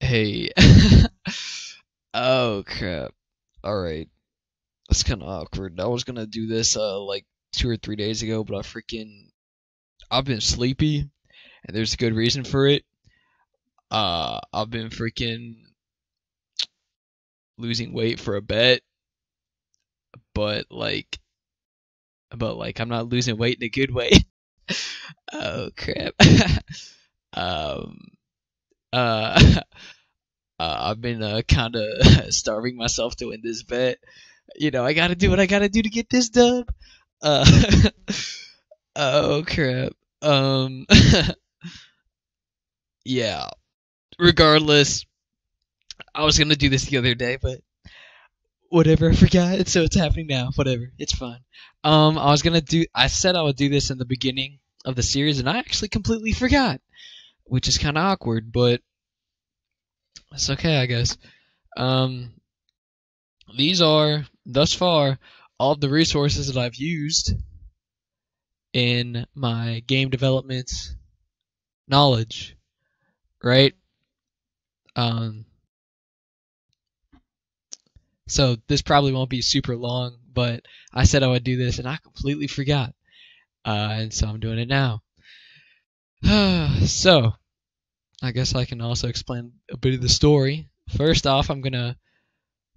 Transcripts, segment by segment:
Hey. Oh crap. Alright. That's kinda awkward. I was gonna do this like 2 or 3 days ago, but I've been sleepy and there's a good reason for it. I've been freaking losing weight for a bet, but I'm not losing weight in a good way. Oh crap. um uh I've been kind of starving myself to win this bet. I gotta do what I gotta do to get this dub. Uh, oh crap. Um, yeah. Regardless, I was gonna do this the other day, but whatever. I forgot, so it's happening now. Whatever. It's fine. I said I would do this in the beginning of the series, and I actually completely forgot, which is kind of awkward, but it's okay, I guess. Um, these are thus far all of the resources that I've used in my game development knowledge, right? Um, so this probably won't be super long, but I said I would do this and I completely forgot. And so I'm doing it now. So I guess I can also explain a bit of the story. First off, I'm gonna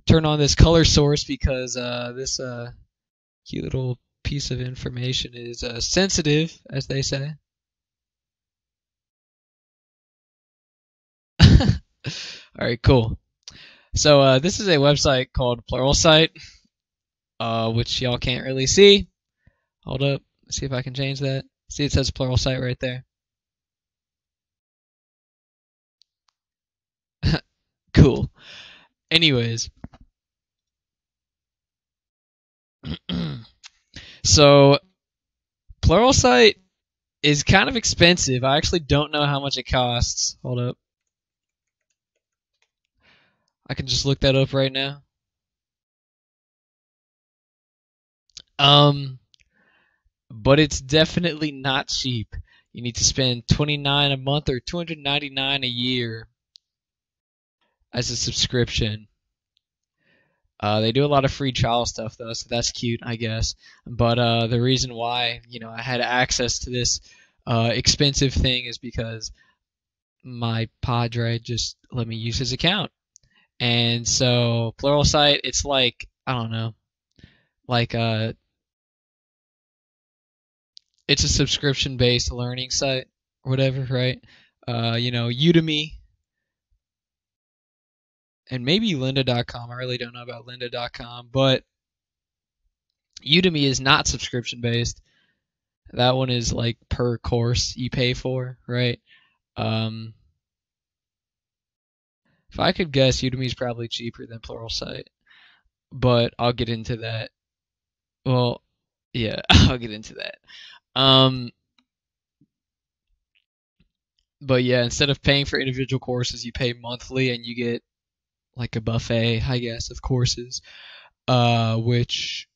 turn on this color source because this cute little piece of information is sensitive, as they say. All right, cool. So this is a website called Pluralsight, which y'all can't really see. Hold up, let's see if I can change that. See, it says Pluralsight right there. Cool. Anyways, so Pluralsight is kind of expensive. I actually don't know how much it costs. Hold up, I can just look that up right now. Um, but it's definitely not cheap. You need to spend 29 a month or 299 a year as a subscription. They do a lot of free trial stuff though, so that's cute, I guess. But the reason why I had access to this expensive thing is because my Padre just let me use his account, and so Pluralsight, it's like I don't know, like it's a subscription-based learning site or whatever, right? Udemy and maybe lynda.com. I really don't know about lynda.com, but Udemy is not subscription based. That one is like per course you pay for, right? Um, if I could guess, Udemy is probably cheaper than Pluralsight, but I'll get into that. Well, yeah, I'll get into that. Um, but yeah, instead of paying for individual courses, you pay monthly and you get like a buffet, I guess, of courses, which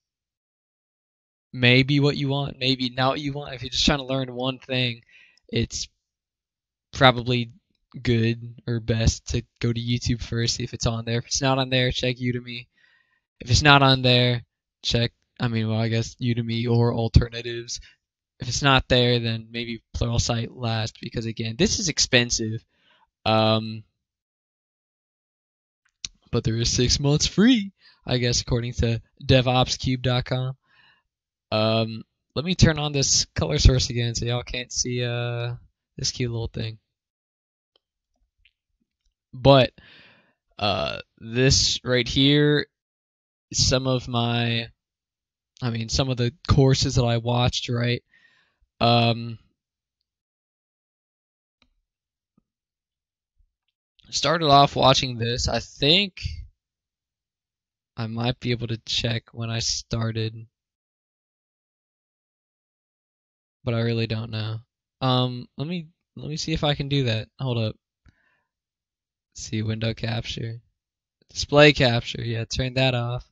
may be what you want, maybe not what you want. If you're just trying to learn one thing, it's probably good or best to go to YouTube first, see if it's on there. If it's not on there, check Udemy. If it's not on there, check, I guess Udemy or alternatives. If it's not there, then maybe Pluralsight last because again, this is expensive. Um, but there is 6 months free, I guess, according to DevOpsCube.com. Let me turn on this color source again so y'all can't see this cute little thing. But this right here is some of the courses that I watched, right? Um, started off watching this. I think I might be able to check when I started, but I really don't know. Let me see if I can do that. Hold up. Let's see, window capture. Display capture. Yeah, turn that off.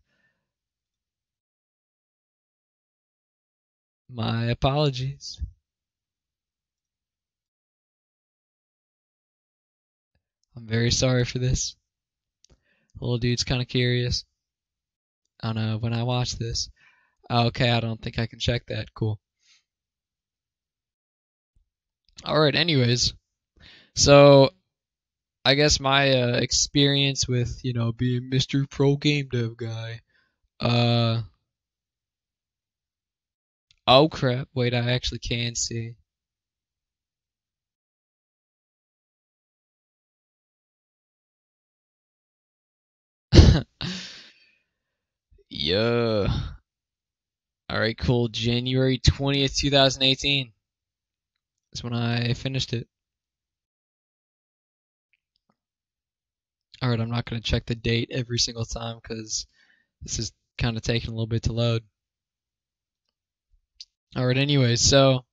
My apologies. I'm very sorry for this. Little dude's kind of curious. I don't know when I watch this. Okay, I don't think I can check that. Cool. Alright, anyways. So, I guess my experience with, being Mr. Pro Game Dev guy. Uh, oh crap. Wait, I actually can see. Yeah. Alright, cool. January 20th, 2018 is when I finished it. Alright, I'm not going to check the date every single time because this is kind of taking a little bit to load. Alright, anyways, so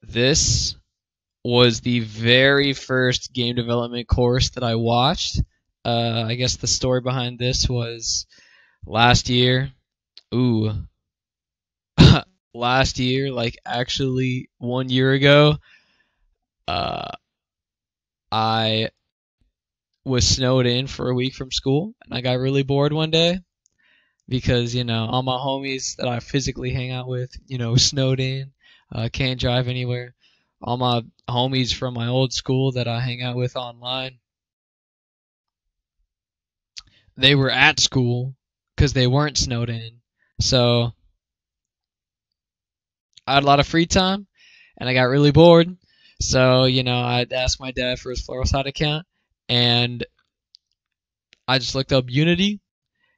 this was the very first game development course that I watched. I guess the story behind this was last year. Ooh. Last year, like actually 1 year ago, uh, I was snowed in for a week from school, and I got really bored one day because all my homies that I physically hang out with, snowed in, can't drive anywhere. All my homies from my old school that I hang out with online, they were at school because they weren't snowed in. So I had a lot of free time, and I got really bored. So I'd ask my dad for his Pluralsight account, and I just looked up Unity,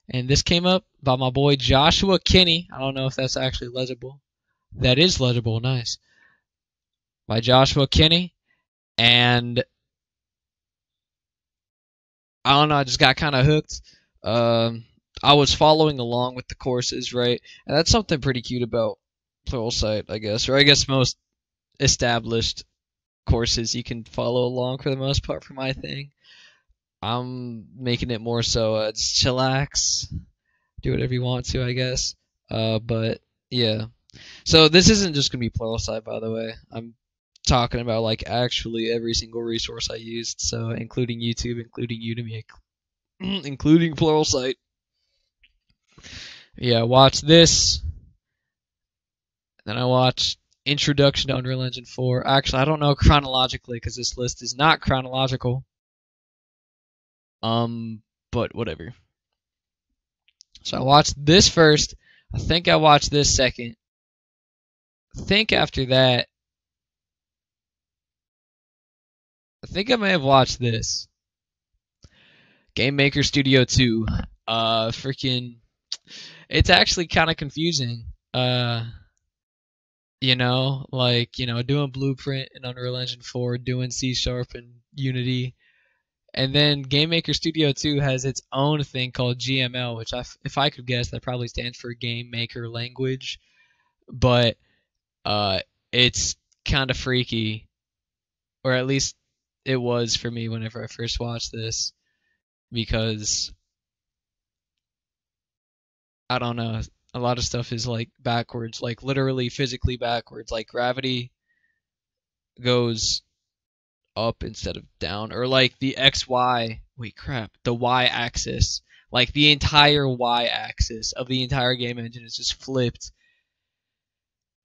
and this came up by my boy Joshua Kinney. I don't know if that's actually legible. That is legible, nice. By Joshua Kinney, and I don't know, I just got kind of hooked. Um, I was following along with the courses, right? And that's something pretty cute about Pluralsight, I guess, or I guess most established courses you can follow along for the most part for my thing. I'm making it more so just chillax, do whatever you want to, I guess. But yeah. So this isn't just gonna be Pluralsight, by the way. I'm talking about like actually every single resource I used, so including YouTube, including Udemy, including Pluralsight. Yeah, watch this. Then I watched Introduction to Unreal Engine 4. Actually, I don't know chronologically because this list is not chronological. But whatever. So I watched this first. I think I watched this second. I think after that, I think I may have watched this. Game Maker Studio 2. Freaking. It's actually kind of confusing. Doing Blueprint in Unreal Engine 4, doing C Sharp and Unity. And then Game Maker Studio 2 has its own thing called GML, which if I could guess, that probably stands for Game Maker Language. But it's kind of freaky, or at least it was for me whenever I first watched this, because I don't know, a lot of stuff is like backwards, like literally physically backwards, like gravity goes up instead of down, or like the the Y axis, like the entire Y axis of the entire game engine is just flipped,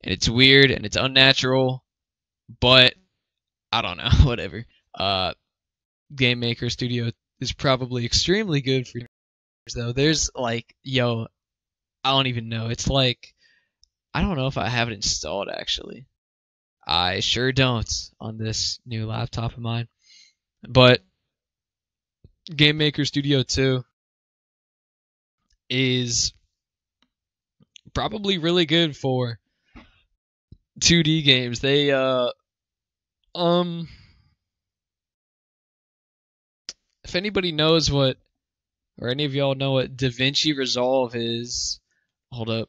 and it's weird and it's unnatural, but I don't know, whatever. Game Maker Studio is probably extremely good for gamers, though. There's like, I don't even know. It's like, I don't know if I have it installed actually. I sure don't on this new laptop of mine. But Game Maker Studio 2 is probably really good for 2D games. They um if anybody knows what, or any of y'all know what DaVinci Resolve is, hold up.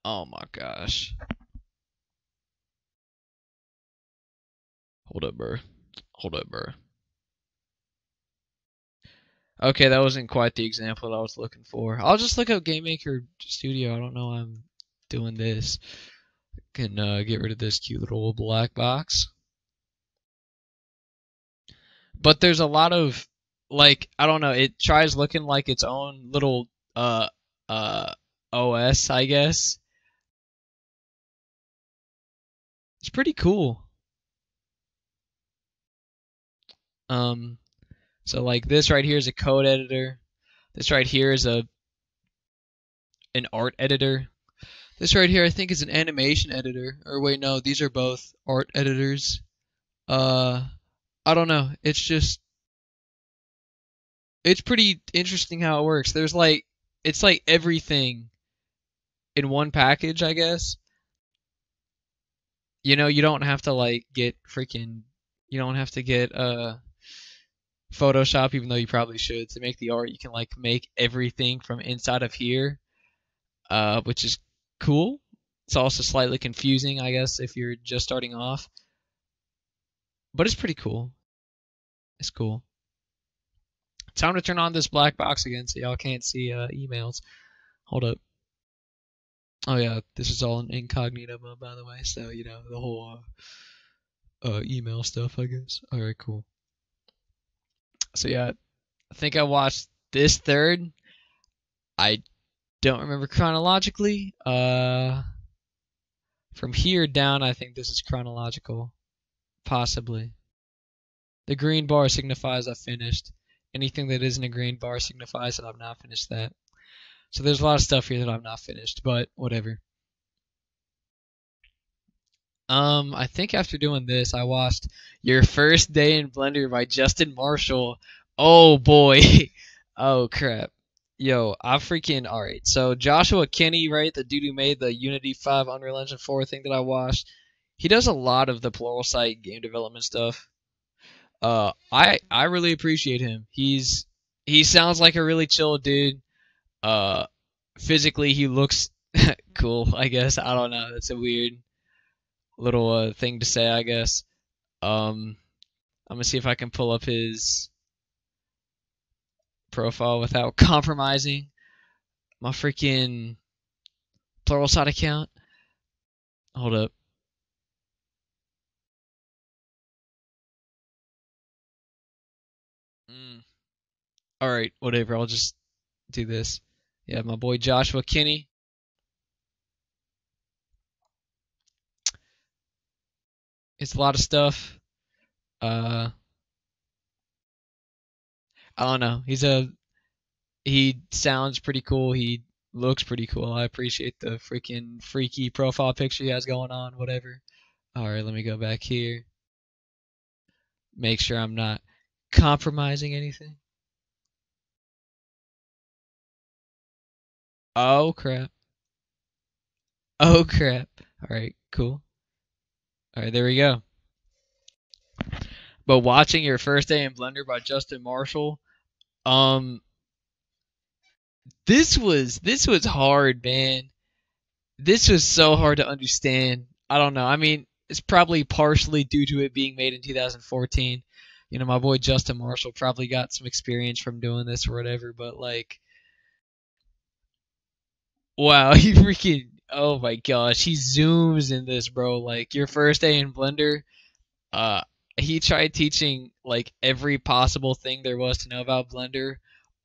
Oh my gosh. Hold up, bro. Hold up, bro. Okay, that wasn't quite the example that I was looking for. I'll just look up Game Maker Studio. I don't know why I'm doing this. Can get rid of this cute little black box. But there's a lot of like I don't know. It tries looking like its own little uh uh OS, I guess. It's pretty cool. Um, so like this right here is a code editor. This right here is a an art editor. This right here I think is an animation editor. Or wait, no, these are both art editors. Uh, I don't know. It's pretty interesting how it works. There's like it's like everything in one package, I guess. You know, you don't have to like get freaking you don't have to get Photoshop even though you probably should to make the art. You can like make everything from inside of here, which is cool. It's also slightly confusing, I guess, if you're just starting off, but it's pretty cool. It's cool. Time to turn on this black box again so y'all can't see emails. Hold up. Oh yeah, this is all in incognito mode, by the way. So you know the whole email stuff, I guess. All right, cool. So yeah, I think I watched this third. I don't remember chronologically. From here down, I think this is chronological, possibly. The green bar signifies I finished. Anything that isn't a green bar signifies that I've not finished that. So there's a lot of stuff here that I've not finished, but whatever. I think after doing this, I watched Your First Day in Blender by Justin Marshall. Oh boy. Oh crap. Yo, I freaking alright. So Joshua Kinney, right? The dude who made the Unity 5 Unreal Engine 4 thing that I watched. He does a lot of the Pluralsight game development stuff. I really appreciate him. He sounds like a really chill dude. Uh Physically he looks cool, I guess. I don't know. That's a weird little thing to say, I guess. I'm gonna see if I can pull up his profile without compromising my freaking Pluralsight account. Hold up. Mm. All right, whatever. I'll just do this. Yeah, my boy Joshua Kinney. It's a lot of stuff. Uh, I don't know. He sounds pretty cool. He looks pretty cool. I appreciate the freaking freaky profile picture he has going on. Whatever. All right, let me go back here. Make sure I'm not compromising anything. Oh crap. Oh crap. All right, cool. All right, there we go. But watching Your First Day in Blender by Justin Marshall, um, this was hard, man. This was so hard to understand. I don't know. I mean, it's probably partially due to it being made in 2014. You know, my boy Justin Marshall probably got some experience from doing this or whatever, but like, wow, he freaking, oh my gosh, he zooms in this, bro. Like, Your First Day in Blender, uh, he tried teaching like every possible thing there was to know about Blender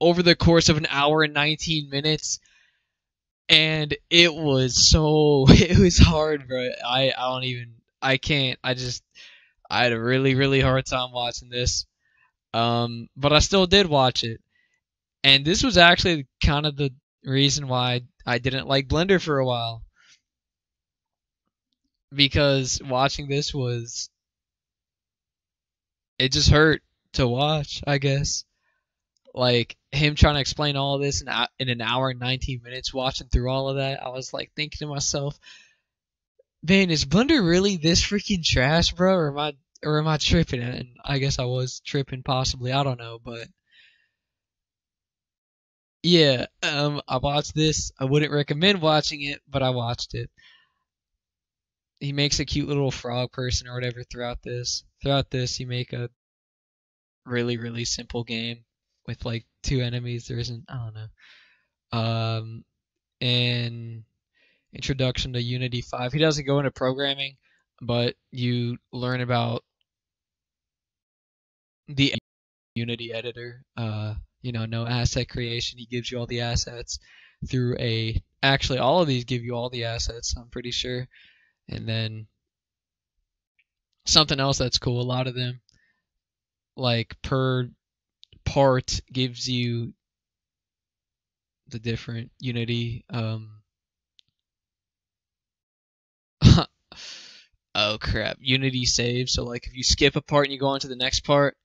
over the course of an hour and 19 minutes, and it was so it was hard, bro. I don't even I can't. I had a really hard time watching this. But I still did watch it, and this was actually kind of the reason why I didn't like Blender for a while, because watching this was it just hurt to watch, I guess. Like him trying to explain all of this in an hour and 19 minutes, watching through all of that, I was like thinking to myself, man, is Blender really this freaking trash, bro? Or am I tripping? And I guess I was tripping, possibly. I don't know, but yeah, I watched this. I wouldn't recommend watching it, but I watched it. He makes a cute little frog person or whatever throughout this. Throughout this, you make a really simple game with like two enemies. There isn't, I don't know. And Introduction to Unity 5. He doesn't go into programming, but you learn about the Unity editor. No asset creation. He gives you all the assets through a. Actually, all of these give you all the assets, I'm pretty sure. And then something else that's cool, a lot of them, like per part, gives you the different Unity. Oh crap, Unity save. So like if you skip a part and you go on to the next part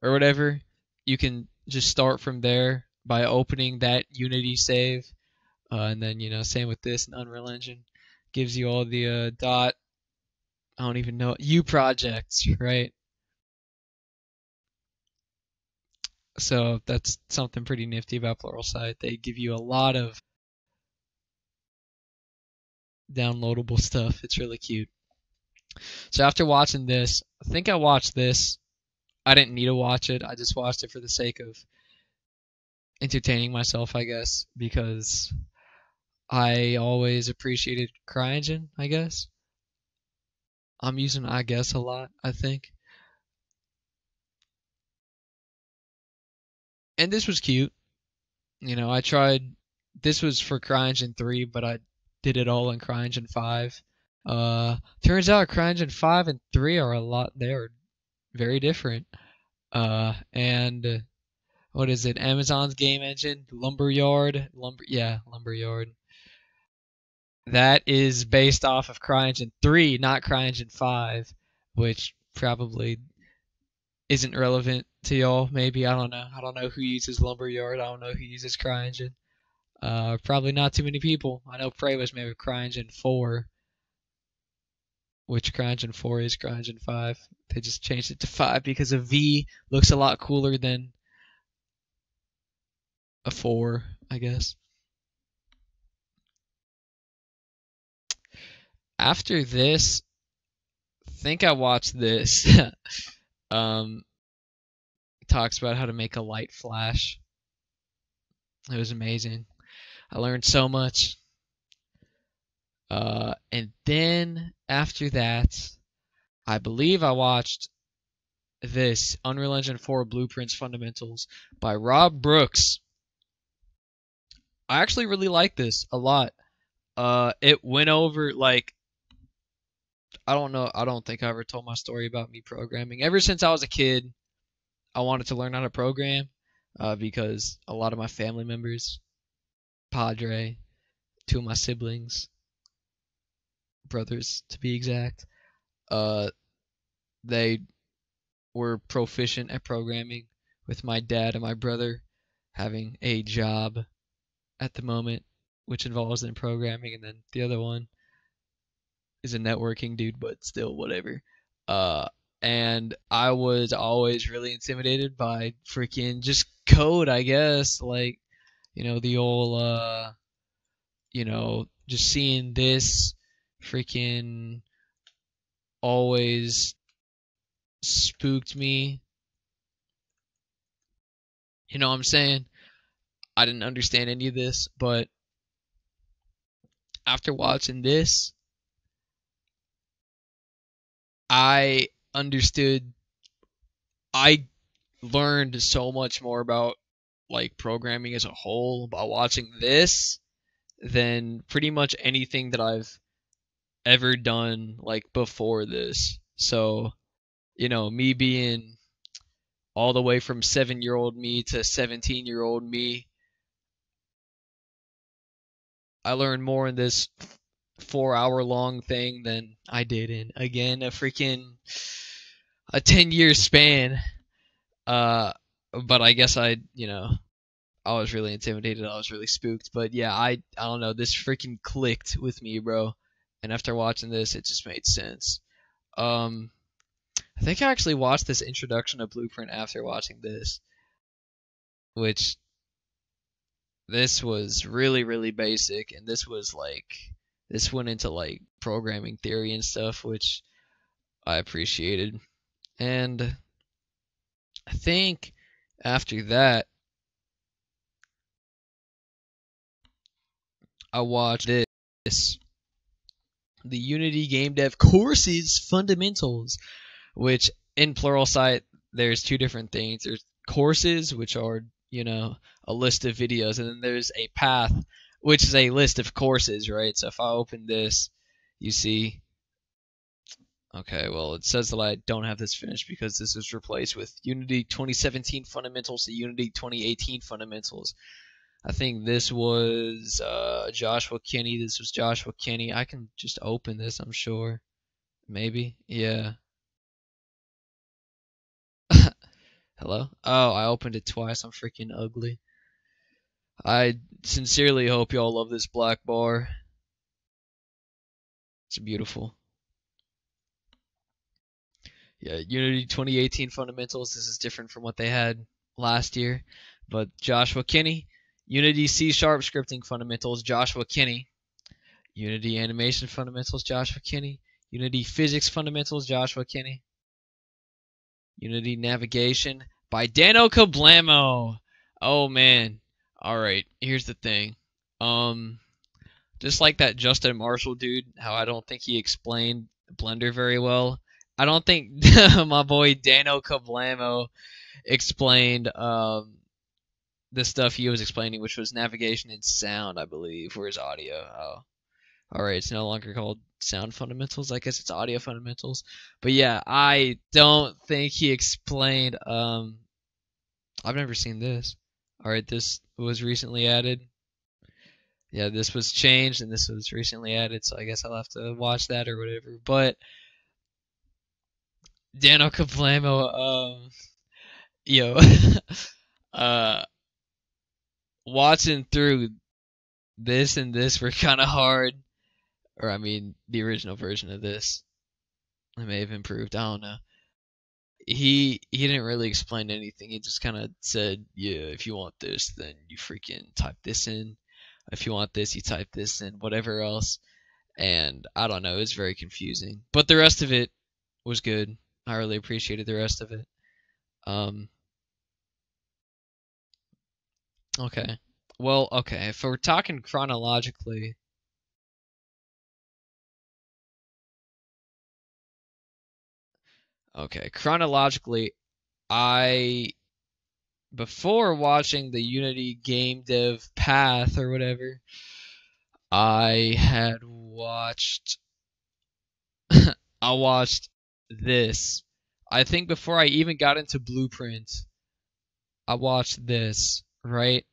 or whatever, you can just start from there by opening that Unity save. And then, same with this in Unreal Engine. Gives you all the I don't even know, U projects, right? So that's something pretty nifty about Pluralsight. They give you a lot of downloadable stuff. It's really cute. So after watching this, I think I watched this. I didn't need to watch it. I just watched it for the sake of entertaining myself, I guess, because I always appreciated CryEngine, I guess. I'm using I guess a lot, I think. And this was cute. I tried. This was for CryEngine 3, but I did it all in CryEngine 5. Turns out CryEngine 5 and 3 are a lot. They are very different. And what is it? Amazon's game engine, Lumberyard. That is based off of CryEngine 3, not CryEngine 5, which probably isn't relevant to y'all. Maybe I don't know. I don't know who uses Lumberyard. I don't know who uses CryEngine. Probably not too many people. I know Prey was made with CryEngine 4, which CryEngine 4 is CryEngine 5. They just changed it to 5 because a V looks a lot cooler than a 4, I guess. After this, I think I watched this. um, Talks about how to make a light flash. It was amazing. I learned so much. And then after that, I believe I watched this Unreal Engine 4 Blueprints Fundamentals by Rob Brooks. I actually really like this a lot. It went over like I don't know. I don't think I ever told my story about me programming. Ever since I was a kid, I wanted to learn how to program because a lot of my family members, Padre, two of my siblings, brothers to be exact, uh, they were proficient at programming. With my dad and my brother having a job at the moment, which involves in programming, and then the other one is a networking dude, but still whatever. Uh, and I was always really intimidated by freaking just code, I guess. Like, the old, just seeing this freaking always spooked me. You know what I'm saying? I didn't understand any of this, but after watching this, I understood. I learned so much more about like programming as a whole by watching this than pretty much anything that I've ever done like before this. So, me being all the way from 7-year-old me to 17-year-old me, I learned more in this 4-hour long thing than I did in again a 10-year span. Uh, but I guess I was really intimidated. I was really spooked. But yeah, I don't know. This freaking clicked with me, bro. And after watching this, it just made sense. Um, I think I actually watched this introduction to Blueprint after watching this, which this was really, really basic. And this went into like programming theory and stuff, which I appreciated. And I think after that, I watched this. the Unity Game Dev Courses Fundamentals, which in Pluralsight there's two different things. There's courses, which are, a list of videos, and then there's a path, which is a list of courses, right? So if I open this, you see, okay, well, it says that I don't have this finished because this is replaced with Unity 2017 Fundamentals to Unity 2018 Fundamentals. I think this was Joshua Kinney. This was Joshua Kinney. I can just open this, I'm sure. Maybe. Yeah. Hello? Oh, I opened it twice. I'm freaking ugly. I sincerely hope y'all love this black bar. It's beautiful. Yeah, Unity 2018 Fundamentals. This is different from what they had last year. But Joshua Kinney. Unity C# Scripting Fundamentals, Joshua Kinney. Unity Animation Fundamentals, Joshua Kinney. Unity Physics Fundamentals, Joshua Kinney. Unity Navigation by Dano Kablamo. Oh man. Alright, here's the thing. Just like that Justin Marshall dude, how I don't think he explained Blender very well. I don't think my boy Dano Kablamo explained the stuff he was explaining, which was navigation and sound, I believe, for his audio. Oh. Alright, it's no longer called Sound Fundamentals. I guess it's Audio Fundamentals. But yeah, I don't think he explained. I've never seen this. Alright, this was recently added. Yeah, this was changed and this was recently added, so I guess I'll have to watch that or whatever. But Dano Kablamo, yo, uh, watching through this and this were kind of hard. Or I mean, the original version of this. I may have improved. I don't know. He didn't really explain anything. He just kind of said, "Yeah, if you want this, then you freaking type this in. If you want this, you type this in. Whatever else." And I don't know. It was very confusing. But the rest of it was good. I really appreciated the rest of it. Okay. Well, okay. If we're talking chronologically, okay, chronologically, I before watching the Unity game dev path or whatever, I had watched I watched this. I think before I even got into Blueprint, I watched this, right?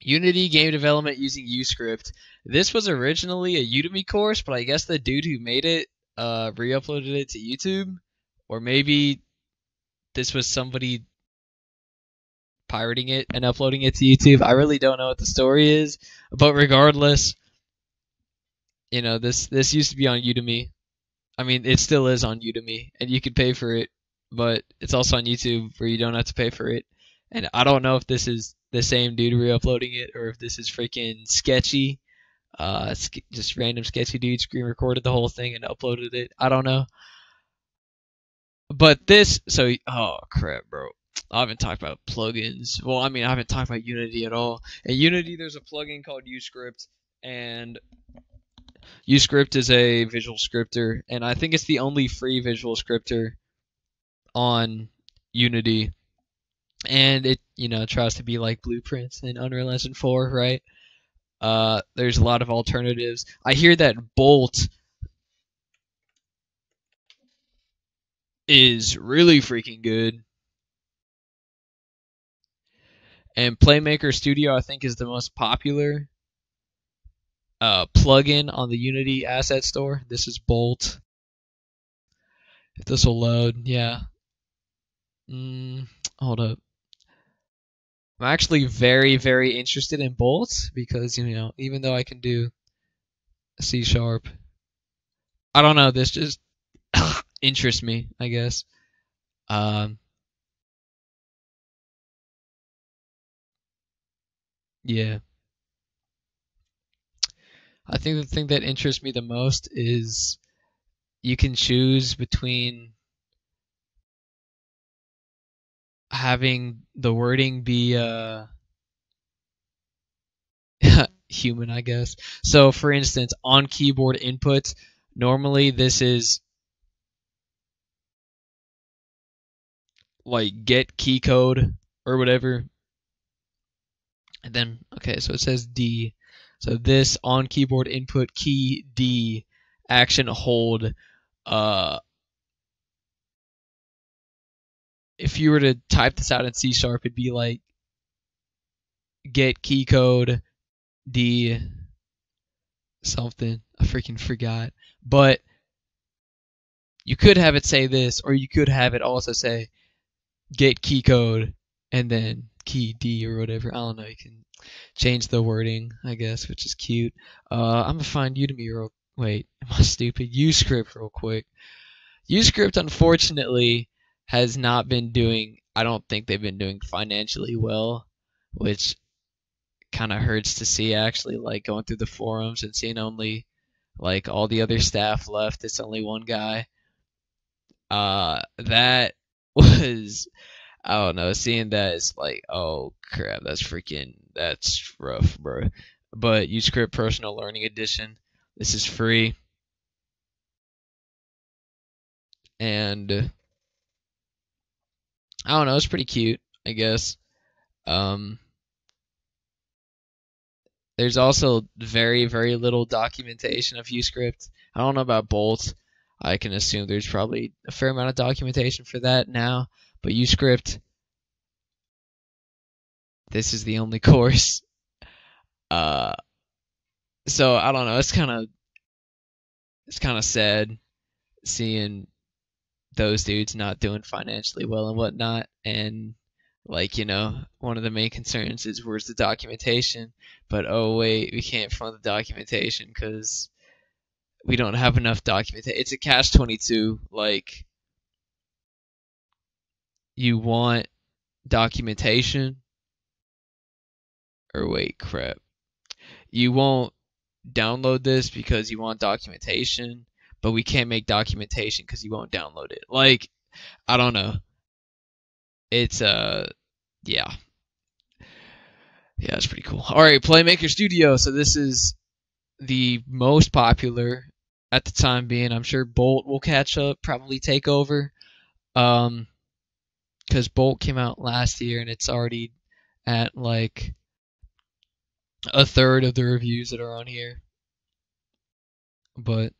Unity game development using Uscript. This was originally a Udemy course, but I guess the dude who made it re-uploaded it to YouTube, or maybe this was somebody pirating it and uploading it to YouTube. I really don't know what the story is, but regardless, this used to be on Udemy. I mean, it still is on Udemy, and you could pay for it, but it's also on YouTube where you don't have to pay for it. And I don't know if this is the same dude re-uploading it or if this is freaking sketchy. Just random sketchy dude screen recorded the whole thing and uploaded it. I don't know. But oh crap, bro. I haven't talked about plugins. Well, I mean, I haven't talked about Unity at all. In Unity, there's a plugin called Uscript, and Uscript is a visual scripter, and I think it's the only free visual scripter on Unity. And it, tries to be like Blueprint in Unreal Engine 4, right? There's a lot of alternatives. I hear that Bolt is really freaking good. And Playmaker Studio, I think, is the most popular plugin on the Unity asset store. This is Bolt. If this will load, yeah. Hold up. I'm actually very, very interested in Bolt because, even though I can do C#, I don't know, this just interests me, I guess. Yeah. I think the thing that interests me the most is you can choose between having the wording be human, I guess. So, for instance, on keyboard input, normally this is like get key code or whatever. And then, okay, so it says D. So this on keyboard input key D action hold. If you were to type this out in C#, it'd be like get key code D something. I freaking forgot. But you could have it say this, or you could have it also say get key code and then key D or whatever. I don't know. You can change the wording, I guess, which is cute. I'm gonna find Udemy wait, am I stupid? Uscript real quick. Uscript, unfortunately, has not been doing. I don't think they've been doing financially well, which kind of hurts to see. Actually, like going through the forums and seeing only like all the other staff left. It's only one guy. That was, I don't know, seeing that is like, oh crap, that's rough, bro. But Uscript Personal Learning Edition, this is free, and I don't know, it's pretty cute, I guess. Um, there's also very, very little documentation of Uscript. I don't know about Bolt. I can assume there's probably a fair amount of documentation for that now, but Uscript, this is the only course. Uh, so I don't know. It's kind of sad seeing those dudes not doing financially well and whatnot. And like, one of the main concerns is where's the documentation? But oh wait, we can't fund the documentation because we don't have enough documentation. It's a catch-22. Like, you want documentation, or wait, crap. You won't download this because you want documentation, but we can't make documentation because you won't download it. Like, I don't know. It's yeah. Yeah, it's pretty cool. All right, Playmaker Studio. So this is the most popular at the time being. I'm sure Bolt will catch up, probably take over. Because Bolt came out last year and it's already at like a third of the reviews that are on here. But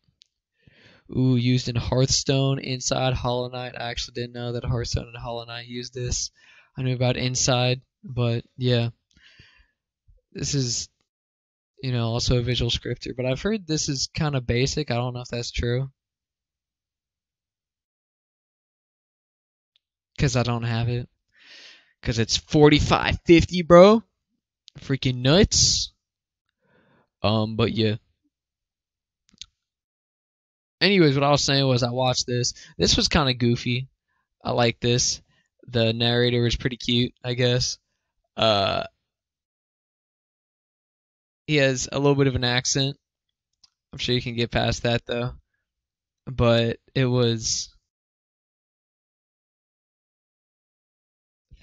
used in Hearthstone, Inside, Hollow Knight. I actually didn't know that Hearthstone and Hollow Knight used this. I knew about Inside, but yeah. This is, also a visual scripter, but I've heard this is kind of basic. I don't know if that's true. Because I don't have it. Because it's $45.50, bro. Freaking nuts. But yeah. Anyways, what I was saying was I watched this. This was kind of goofy. I like this. The narrator is pretty cute, I guess. He has a little bit of an accent. I'm sure you can get past that though. But it was,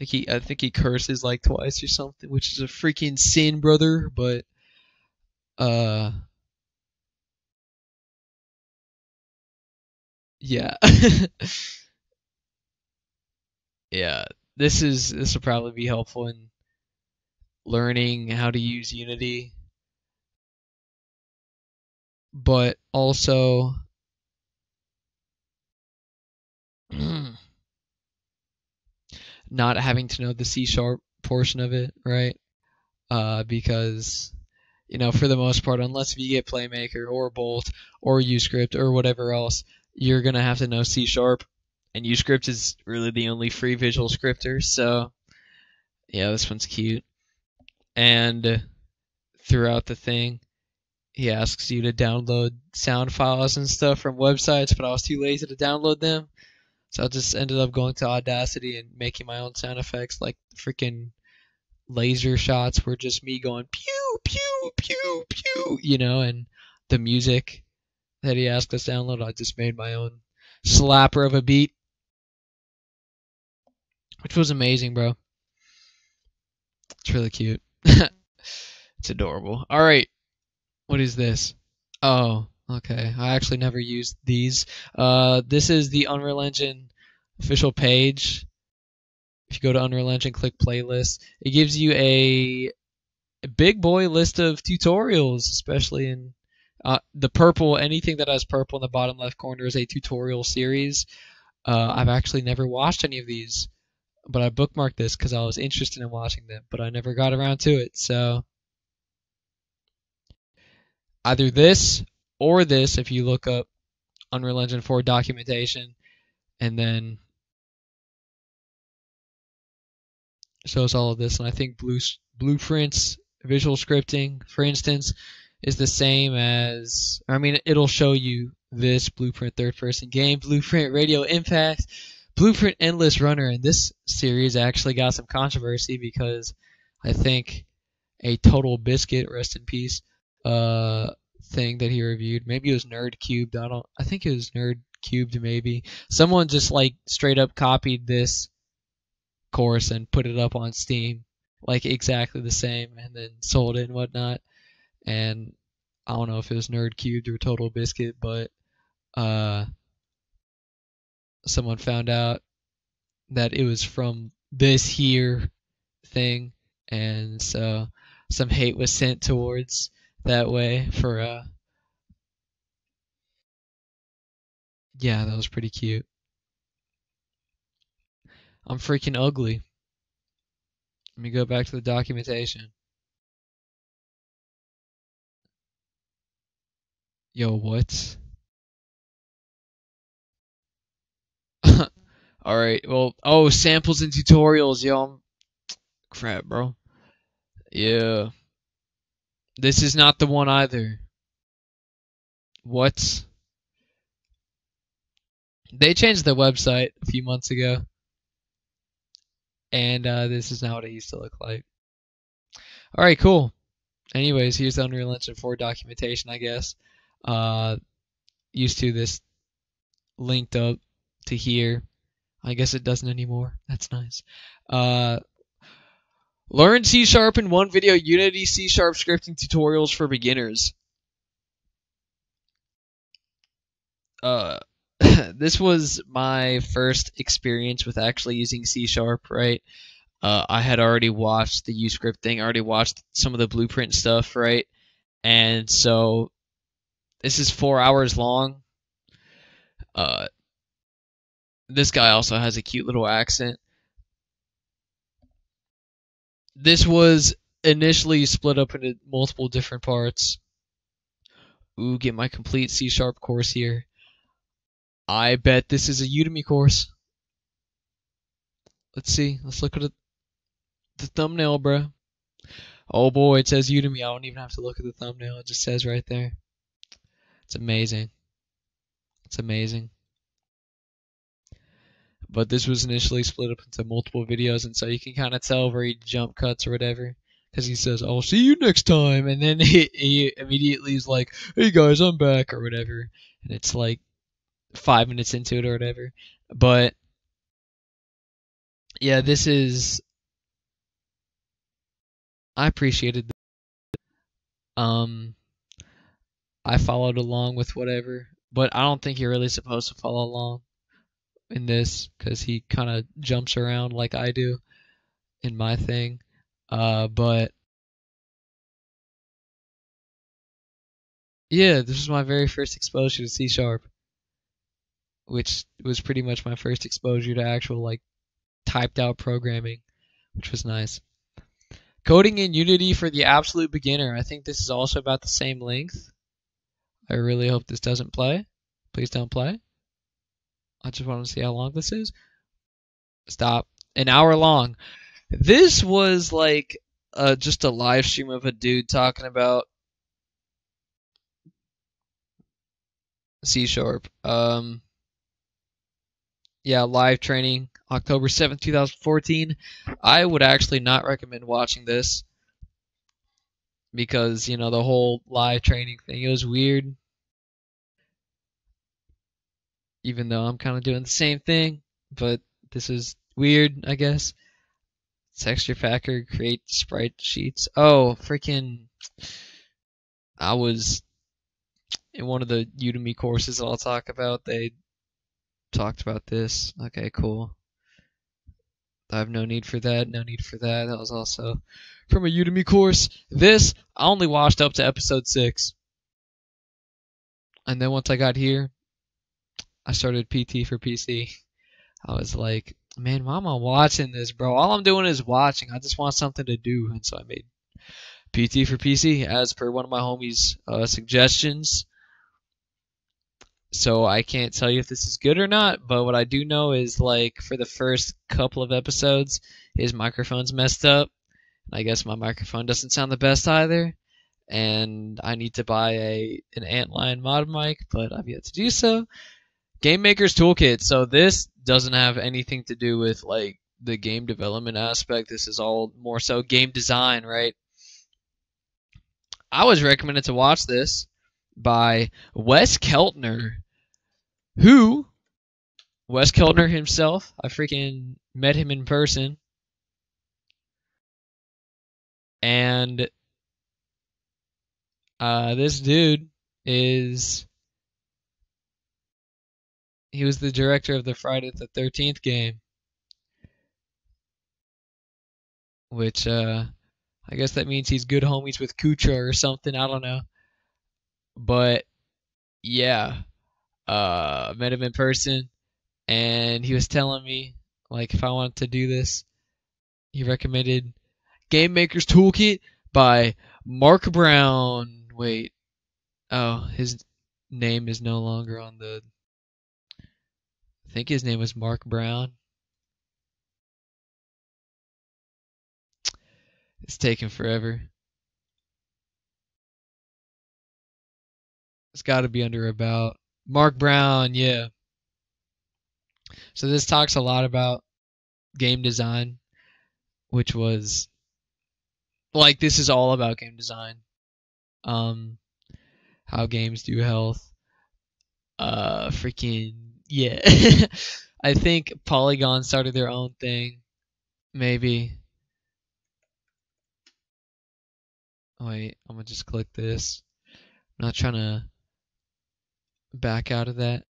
I think he curses like twice or something, which is a freaking sin, brother. But uh yeah. Yeah. This will probably be helpful in learning how to use Unity, but also not having to know the C# portion of it, right? Because for the most part, unless you get Playmaker or Bolt or Uscript or whatever else, you're gonna have to know C#. And Uscript is really the only free visual scripter, so yeah, this one's cute. And throughout the thing, he asks you to download sound files and stuff from websites, but I was too lazy to download them. So I just ended up going to Audacity and making my own sound effects, like freaking laser shots were just me going pew, pew, pew, pew, and the music that he asked us to download, I just made my own slapper of a beat, which was amazing, bro. It's really cute. It's adorable. All right, what is this? Oh, okay. I actually never used these. This is the Unreal Engine official page. If you go to Unreal Engine, click playlist, it gives you a big boy list of tutorials, especially in the purple. Anything that has purple in the bottom left corner is a tutorial series. I've actually never watched any of these, but I bookmarked this because I was interested in watching them, but I never got around to it. So either this or this, if you look up Unreal Engine 4 documentation, and then shows all of this. And I think Blueprints, visual scripting, for instance, is the same as, I mean, it'll show you this Blueprint third person game, Blueprint Radio Impact, Blueprint Endless Runner. And this series actually got some controversy because I think a Total Biscuit, rest in peace, thing that he reviewed, maybe it was Nerd Cubed. I think it was Nerd Cubed, maybe. Someone just like straight up copied this course and put it up on Steam, like exactly the same, and then sold it and whatnot. And I don't know if it was Nerd Cubed or Total Biscuit, but uh, someone found out that it was from this here thing, and so some hate was sent towards that way for yeah, that was pretty cute. I'm freaking ugly. Let me go back to the documentation. Yo, what? All right. Well, oh, samples and tutorials, yo. Crap, bro. Yeah. This is not the one either. What? They changed the website a few months ago, and this is not what it used to look like. All right, cool. Anyways, here's the Unreal Engine 4 documentation, I guess. Uh, used to this linked up to here. I guess it doesn't anymore. That's nice. Uh, learn C Sharp in one video. Unity C Sharp scripting tutorials for beginners. Uh, this was my first experience with actually using C Sharp, right? I had already watched the Uscript thing, I already watched some of the Blueprint stuff, right? And so this is 4 hours long. Uh, this guy also has a cute little accent. This was initially split up into multiple different parts. Ooh, get my complete C Sharp course here. I bet this is a Udemy course. Let's see. Let's look at the thumbnail, bro. Oh boy, it says Udemy. I don't even have to look at the thumbnail. It just says right there. It's amazing. It's amazing. But this was initially split up into multiple videos, and so you can kind of tell where he jump cuts or whatever. Because he says, I'll see you next time. And then he immediately is like, hey guys, I'm back or whatever. And it's like 5 minutes into it or whatever. But yeah, this is. I appreciated this. Um, I followed along with whatever. But I don't think you're really supposed to follow along in this because he kind of jumps around like I do in my thing. But yeah, this was my very first exposure to C Sharp, which was pretty much my first exposure to actual like typed out programming, which was nice. Coding in Unity for the absolute beginner. I think this is also about the same length. I really hope this doesn't play. Please don't play. I just want to see how long this is. Stop. An hour long. This was like just a live stream of a dude talking about C Sharp. Yeah, live training, October 7th, 2014. I would actually not recommend watching this because, you know, the whole live training thing, it was weird. Even though I'm kind of doing the same thing, but this is weird, I guess. Texture packer, create sprite sheets. Oh, freaking! I was in one of the Udemy courses that I'll talk about. They talked about this. Okay, cool. I have no need for that. No need for that. That was also from a Udemy course. This I only watched up to episode 6, and then once I got here, I started PT for PC. I was like, man, why am I watching this, bro? All I'm doing is watching. I just want something to do, and so I made PT for PC as per one of my homies' suggestions. So I can't tell you if this is good or not, but what I do know is, like, for the first couple of episodes, his microphone's messed up. I guess my microphone doesn't sound the best either, and I need to buy an Antlion mod mic, but I've yet to do so. Game Maker's Toolkit. So this doesn't have anything to do with, like, the game development aspect. This is all more so game design, right? I was recommended to watch this by Wes Keltner, who Wes Keltner himself, I freaking met him in person, and this dude he was the director of the Friday the 13th game, which I guess that means he's good homies with Kucha or something. I don't know, but yeah, met him in person, and he was telling me, like, if I wanted to do this, he recommended Game Maker's Toolkit by Mark Brown. Wait, oh, his name is no longer on the. I think his name was Mark Brown. It's taking forever. It's got to be under about Mark Brown, yeah. So this talks a lot about game design, which was like this is all about game design. Um, how games do health. Freaking yeah. I think Polygon started their own thing. Maybe. Wait, I'm gonna just click this. I'm not trying to back out of that.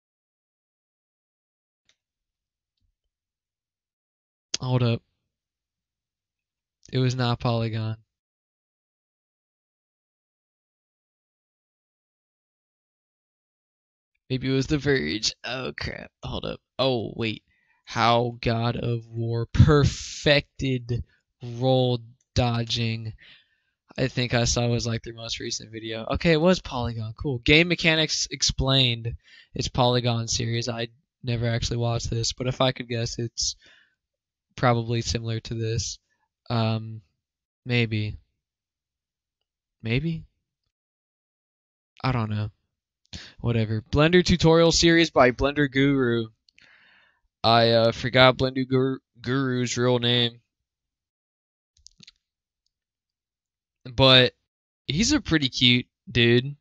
Hold up. It was not Polygon. Maybe it was The Verge. Oh crap. Hold up. Oh wait. How God of War perfected roll dodging. I think I saw was like their most recent video. Okay, it was Polygon. Cool. Game Mechanics Explained. It's Polygon series. I never actually watched this, but if I could guess, it's probably similar to this. Maybe. Maybe? I don't know. Whatever. Blender tutorial series by Blender Guru. I forgot Blender Guru's real name, but he's a pretty cute dude.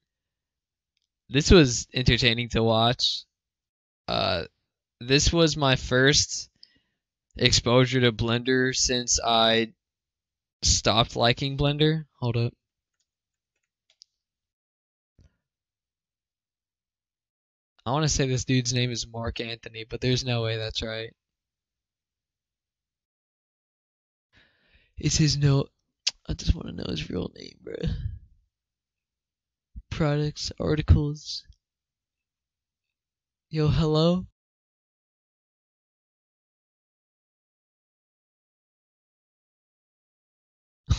This was entertaining to watch. Uh, this was my first exposure to Blender since I stopped liking Blender. Hold up. I want to say this dude's name is Mark Anthony, but there's no way that's right. It's his no. I just want to know his real name, bro. Products, articles. Yo, hello?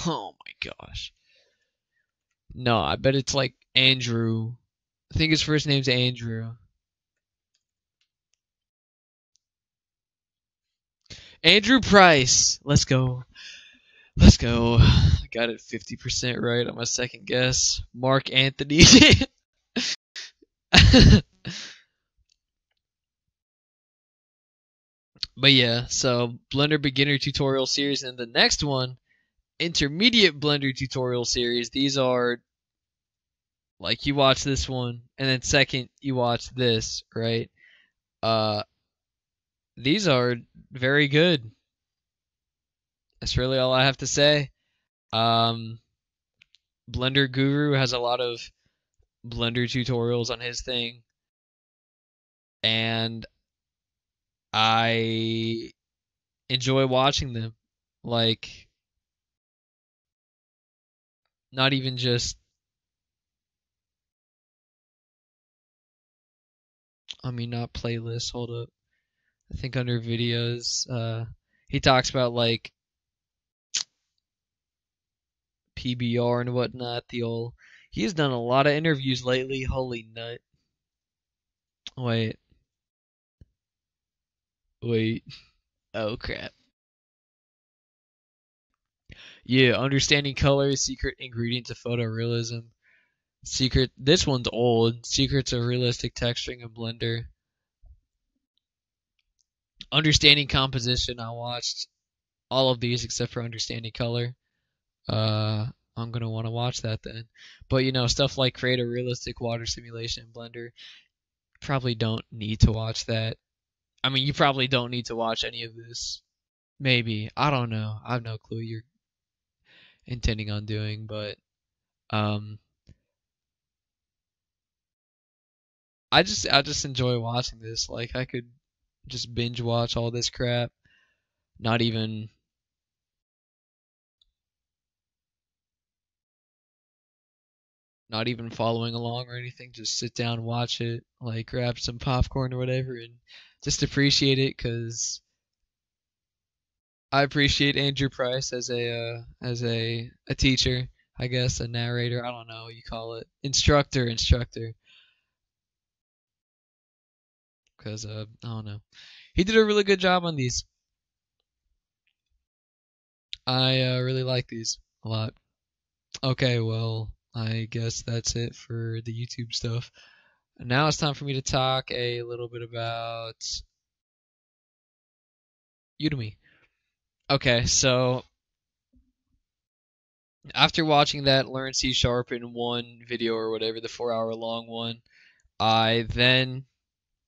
Oh my gosh. No, I bet it's like Andrew. I think his first name's Andrew. Andrew Price. Let's go. Let's go. I got it 50% right on my second guess. Mark Anthony. But yeah, so Blender Beginner Tutorial Series, and the next one, Intermediate Blender Tutorial Series. These are like you watch this one, and then second you watch this, right? Uh, these are very good. That's really all I have to say. Um, Blender Guru has a lot of Blender tutorials on his thing, and I enjoy watching them. Like, not even just, I mean, not playlists. Hold up. I think under videos, he talks about like PBR and whatnot. He's done a lot of interviews lately. Holy nut. Wait, wait. Oh crap. Yeah, understanding color, secret ingredients of photorealism. Secret. This one's old. Secrets of realistic texturing in Blender. Understanding composition. I watched all of these except for understanding color. Uh, I'm gonna want to watch that then. But stuff like create a realistic water simulation in Blender. Probably don't need to watch that. I mean, you probably don't need to watch any of this. Maybe. I don't know. I have no clue you're intending on doing, but um I just enjoy watching this. Like I could just binge watch all this crap, not even not even following along or anything. Just sit down, watch it, like grab some popcorn or whatever, and just appreciate it because I appreciate Andrew Price as a teacher, I guess, a narrator. I don't know what you call it, instructor, because I don't know. He did a really good job on these. I really like these a lot. Okay, well, I guess that's it for the YouTube stuff. Now it's time for me to talk a little bit about Udemy. Okay, so after watching that Learn C Sharp in one video or whatever, the 4 hour long one, I then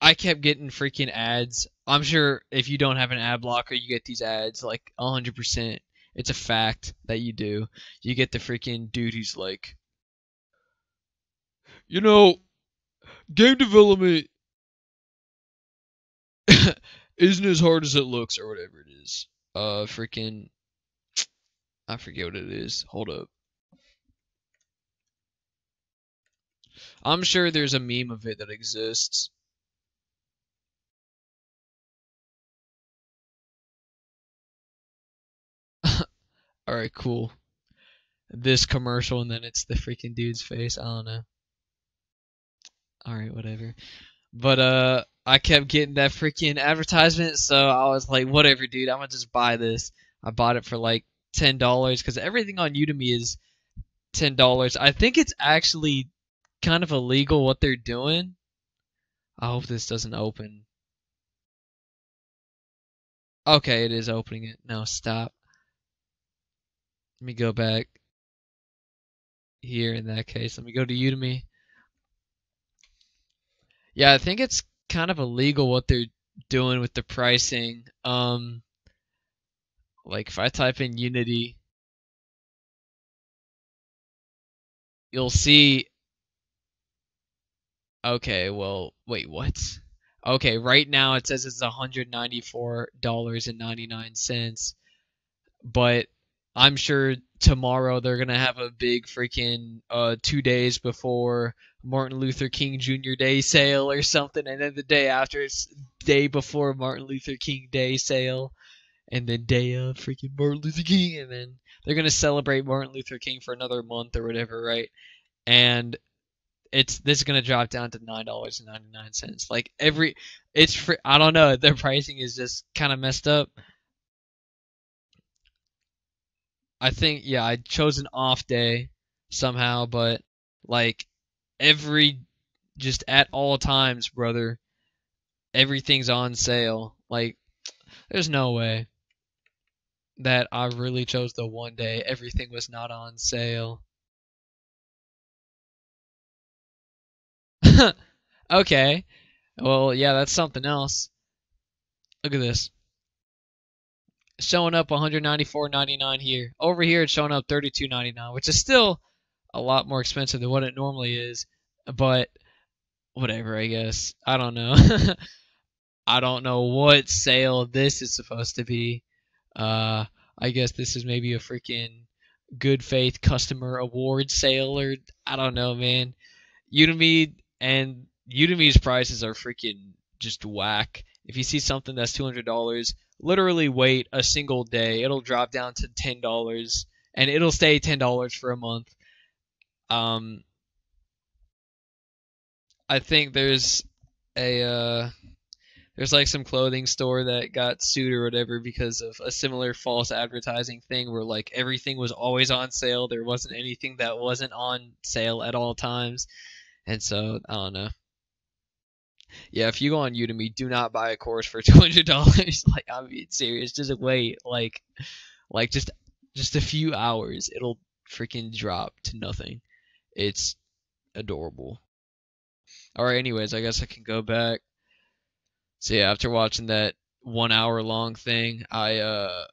I kept getting freaking ads. I'm sure if you don't have an ad blocker, you get these ads like 100%. It's a fact that you do. You get the freaking dude who's like, you know, game development isn't as hard as it looks or whatever it is. Freaking, I forget what it is. Hold up. I'm sure there's a meme of it that exists. All right, cool. This commercial and then it's the freaking dude's face. I don't know. All right, whatever. But I kept getting that freaking advertisement, so I was like, whatever, dude. I'm gonna just buy this. I bought it for like $10 because everything on Udemy is $10. I think it's actually kind of illegal what they're doing. I hope this doesn't open. Okay, it is opening it. No, stop. Let me go back here in that case. Let me go to Udemy. Yeah, I think it's kind of illegal what they're doing with the pricing. Like if I type in Unity, you'll see. Okay, well, wait, what? Okay, right now it says it's $194.99, but I'm sure tomorrow they're gonna have a big freaking 2 days before Martin Luther King Jr. Day sale or something, and then the day after it's day before Martin Luther King Day sale, and then day of freaking Martin Luther King, and then they're gonna celebrate Martin Luther King for another month or whatever, right? And this is gonna drop down to $9.99. Like it's free. I don't know. Their pricing is just kind of messed up. I think yeah, I chose an off day somehow, but like every just at all times, brother, everything's on sale. Like there's no way that I really chose the one day everything was not on sale. Okay. Well, yeah, that's something else. Look at this. showing up 194.99 here. Over here it's showing up 32.99, which is still a lot more expensive than what it normally is. But whatever, I guess. I don't know. I don't know what sale this is supposed to be. Uh, I guess this is maybe a freaking good faith customer award sale, or I don't know, man. Udemy and Udemy's prices are freaking just whack. If you see something that's $200, literally wait a single day. It'll drop down to $10 and it'll stay $10 for a month. Um, I think a there's like some clothing store that got sued or whatever because of a similar false advertising thing where like everything was always on sale. There wasn't anything that wasn't on sale at all times. And so, I don't know. Yeah, if you go on Udemy, do not buy a course for $200. Like, I'm being serious. Just wait, like just a few hours, it'll freaking drop to nothing. It's adorable. All right, anyways, I guess I can go back. So yeah, after watching that 1 hour long thing, I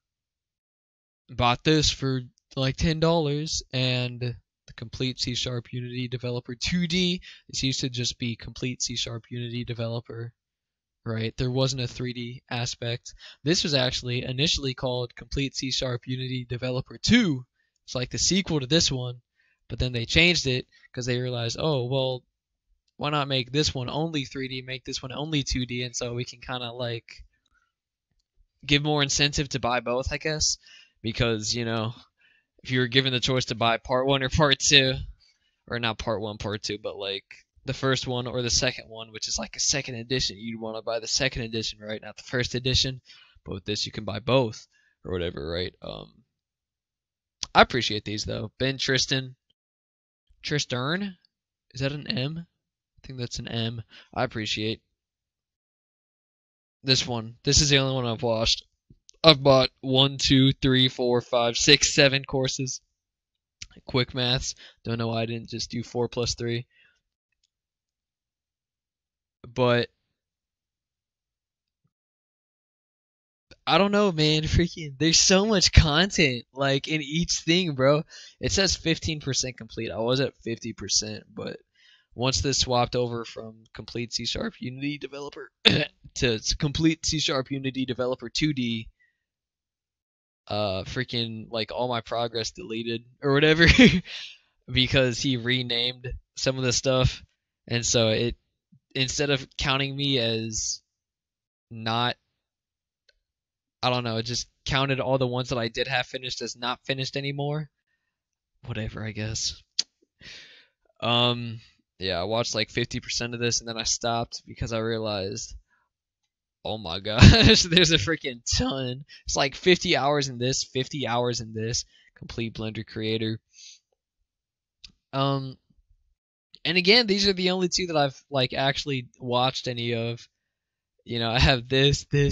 bought this for like $10 and the complete C Sharp Unity Developer 2D. This used to just be complete C Sharp Unity Developer, right? There wasn't a 3D aspect. This was actually initially called Complete C Sharp Unity Developer 2. It's like the sequel to this one, but then they changed it because they realized, oh, well, why not make this one only 3D, make this one only 2D, and so we can kind of like give more incentive to buy both, I guess, because, if you were given the choice to buy part 1 or part 2, or not part 1, part 2, but like the first one or the second one, which is like a second edition, you'd want to buy the second edition, right? Not the first edition. But with this, you can buy both or whatever, right? I appreciate these though. Ben Tristern, is that an M? I think that's an M. I appreciate this one. This is the only one I've watched. I've bought 1, 2, 3, 4, 5, 6, 7 courses. Quick maths. Don't know why I didn't just do 4 plus 3. But I don't know, man. Freaking, there's so much content like in each thing, bro. It says 15% complete. I was at 50%, but once this swapped over from complete C Sharp Unity Developer to complete C Sharp Unity Developer 2D, freaking like all my progress deleted or whatever because he renamed some of the stuff, and so it instead of counting me as not, I don't know, it just counted all the ones that I did have finished as not finished anymore. Whatever, I guess. Um, yeah, I watched like 50% of this and then I stopped because I realized, oh my gosh, there's a freaking ton. It's like 50 hours in this, 50 hours in this. Complete Blender Creator. Um, and again, these are the only two that I've like actually watched any of. I have this. I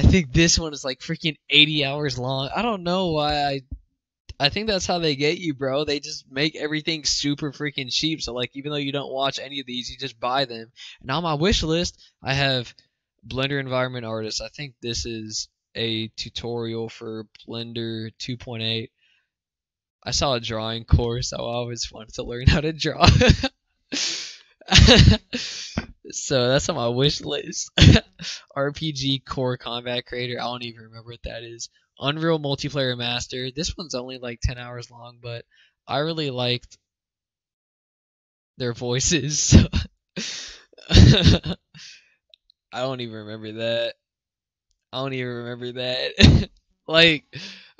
think this one is like freaking 80 hours long. I don't know why I think that's how they get you, bro. They just make everything super freaking cheap. So like even though you don't watch any of these, you just buy them. And on my wish list, I have Blender Environment Artist. I think this is a tutorial for Blender 2.8. I saw a drawing course. I always wanted to learn how to draw. So that's on my wish list. RPG Core Combat Creator. I don't even remember what that is. Unreal Multiplayer Master. This one's only like 10 hours long, but I really liked their voices. I don't even remember that. Like,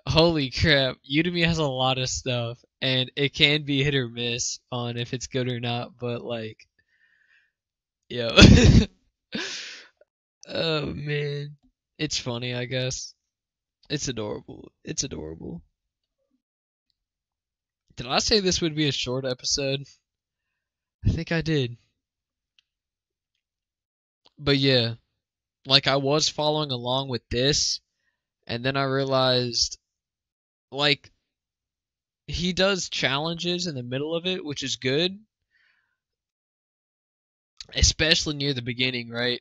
holy crap. Udemy has a lot of stuff, and it can be hit or miss on if it's good or not, but like, yo. Oh man. It's funny, I guess. It's adorable. It's adorable. Did I say this would be a short episode? I think I did. But yeah, like I was following along with this, and then I realized, like, he does challenges in the middle of it, which is good, especially near the beginning, right?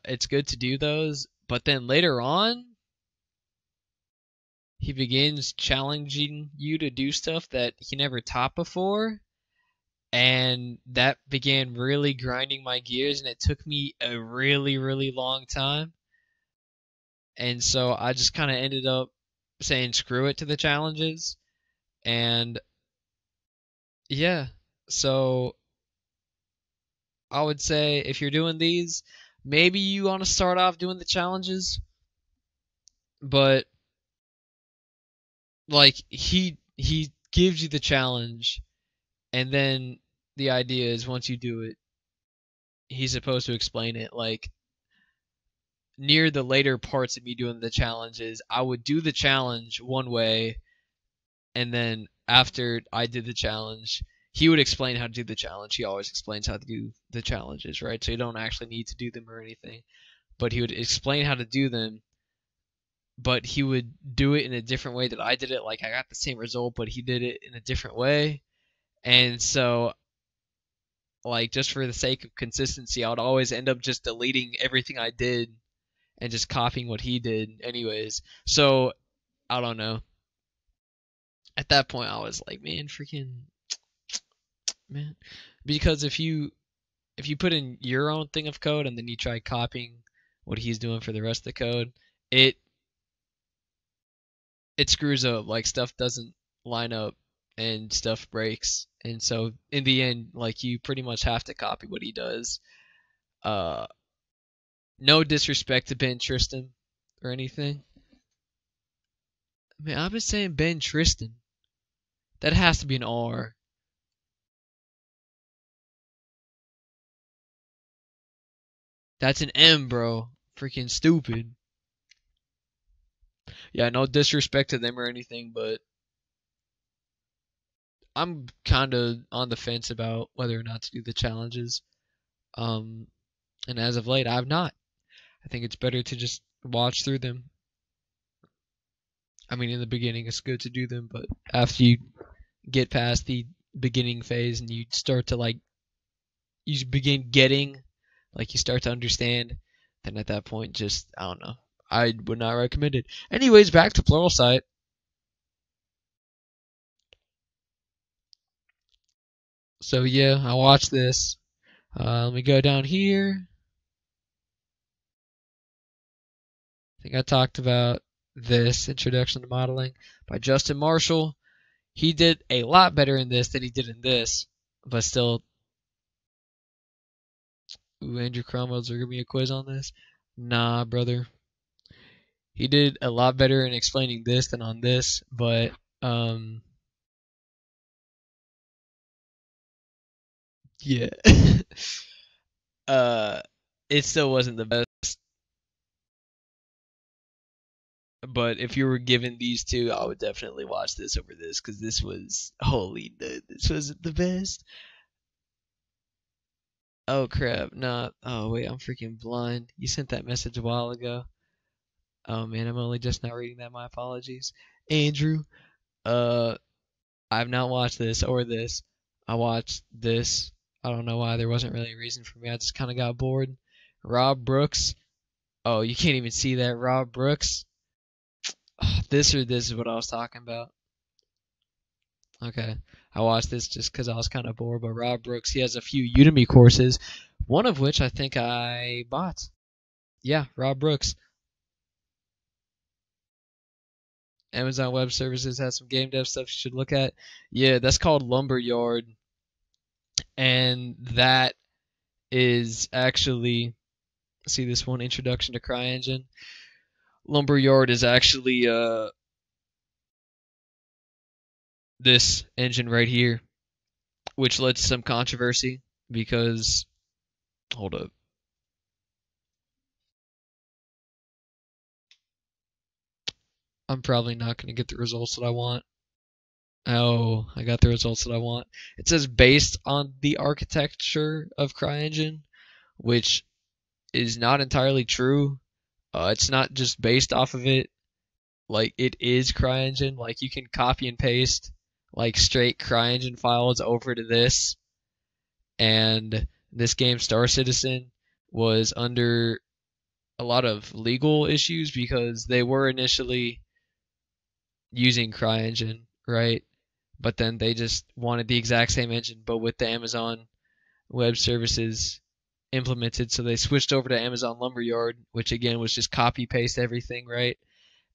It's good to do those, But then later on, he begins challenging you to do stuff that he never taught before. And that began really grinding my gears, and it took me a really, really long time. And so I just kind of ended up saying screw it to the challenges. And yeah, so I would say if you're doing these, maybe you want to start off doing the challenges, but like he gives you the challenge, and then the idea is once you do it, he's supposed to explain it. Like near the later parts of me doing the challenges, I would do the challenge one way, and then after I did the challenge, he would explain how to do the challenge. He always explains how to do the challenges, right? So you don't actually need to do them or anything, but he would explain how to do them, but he would do it in a different way that I did it. Like I got the same result, but he did it in a different way. And so like just for the sake of consistency, I would always end up just deleting everything I did and just copying what he did anyways. So I don't know. At that point I was like, man, freaking man. Because if you put in your own thing of code and then you try copying what he's doing for the rest of the code, it it screws up. Like stuff doesn't line up and stuff breaks. And so in the end, like you pretty much have to copy what he does. Uh, no disrespect to Ben Tristan or anything. Man, I've been saying Ben Tristan. That has to be an R. That's an M, bro. Freaking stupid. Yeah, no disrespect to them or anything, but I'm kind of on the fence about whether or not to do the challenges. Um, and as of late, I've not. I think it's better to just watch through them. I mean, in the beginning, it's good to do them, but after you get past the beginning phase and you start to like, you begin getting, like you start to understand, then at that point, just, I don't know. I would not recommend it. Anyways, back to Pluralsight. So yeah, I watched this. Let me go down here. I think I talked about this Introduction to Modeling by Justin Marshall. He did a lot better in this than he did in this, but still. Ooh, Andrew Cromwell's gonna give me a quiz on this. Nah, brother. He did a lot better in explaining this than on this, but yeah. uh it still wasn't the best. But if you were given these two, I would definitely watch this over this because this was holy. This wasn't the best. Oh crap! Nah. Oh wait, I'm freaking blind. You sent that message a while ago. Oh man, I'm only just now reading that. My apologies, Andrew. Uh, I've not watched this or this. I watched this. I don't know why. There wasn't really a reason for me. I just kind of got bored. Rob Brooks. Oh, you can't even see that. Rob Brooks. This or this is what I was talking about. Okay. I watched this just because I was kind of bored. But Rob Brooks, he has a few Udemy courses, one of which I think I bought. Yeah, Rob Brooks. Amazon Web Services has some game dev stuff you should look at. Yeah, that's called Lumberyard. And that is actually, see this one, Introduction to CryEngine. Lumberyard is actually this engine right here, which led to some controversy because, hold up. I'm probably not going to get the results that I want. Oh, I got the results that I want. It says based on the architecture of CryEngine, which is not entirely true. It's not just based off of it. Like, it is CryEngine. Like, you can copy and paste, like, straight CryEngine files over to this. And this game, Star Citizen, was under a lot of legal issues because they were initially using CryEngine, right? But then they just wanted the exact same engine, but with the Amazon Web Services implemented. So they switched over to Amazon Lumberyard, which again was just copy paste everything, right?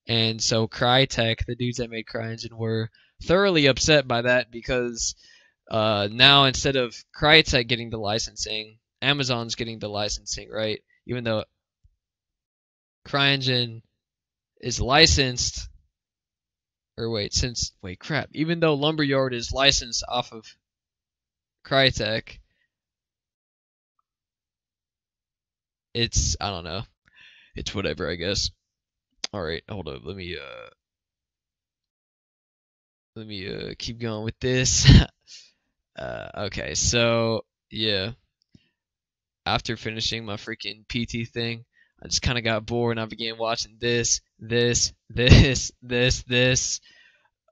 And so Crytek, the dudes that made CryEngine, were thoroughly upset by that because now instead of Crytek getting the licensing, Amazon's getting the licensing, right? Even though CryEngine is licensed, or wait, crap. Even though Lumberyard is licensed off of Crytek, it's I don't know. It's whatever, I guess. All right, hold up. Let me keep going with this. Okay, so yeah, after finishing my freaking PT thing, I just kind of got bored and I began watching this.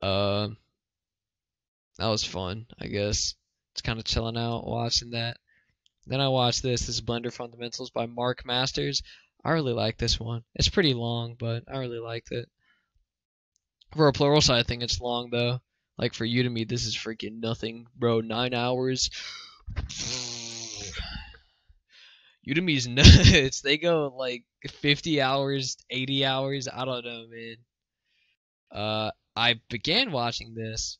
Um, that was fun, I guess. Just kind of chilling out watching that. Then I watched this Blender Fundamentals by Mark Masters. I really like this one. It's pretty long, but I really liked it. For a plural side, I think it's long though. Like for Udemy, this is freaking nothing, bro. 9 hours. Udemy's nuts. They go like 50 hours, 80 hours. I don't know, man. I began watching this.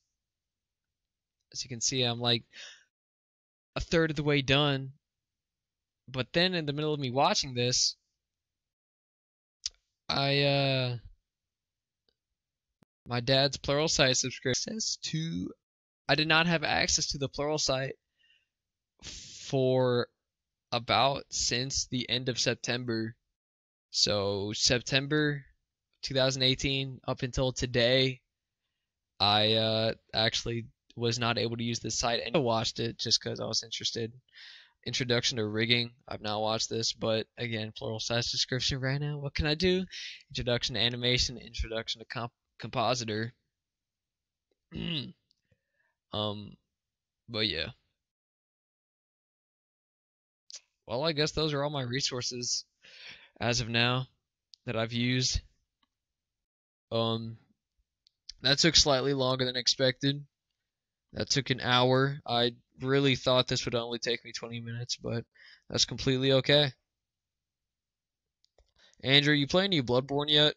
As you can see, I'm like a third of the way done. But then in the middle of me watching this, I my dad's Pluralsight subscription to I did not have access to the Pluralsight for about since the end of September. So September 2018 up until today, I actually was not able to use this site and I watched it just because I was interested. Introduction to rigging. I've not watched this, but again, Pluralsight description right now. What can I do? Introduction to animation, introduction to compositor. um, but yeah. Well, I guess those are all my resources as of now that I've used. Um, that took slightly longer than expected. That took an hour. I really thought this would only take me 20 minutes, but that's completely okay. Andrew, you playing any Bloodborne yet?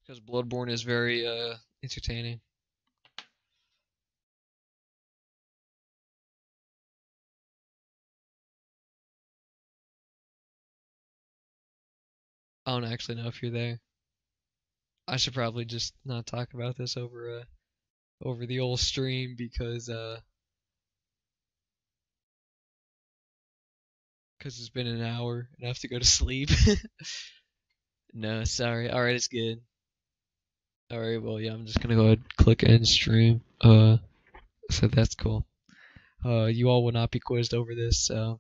Because Bloodborne is very entertaining. I don't actually know if you're there. I should probably just not talk about this over the old stream because it's been an hour and I have to go to sleep. No, sorry. All right, it's good. All right, well, yeah, I'm just gonna go ahead and click end stream. So that's cool. You all will not be quizzed over this, so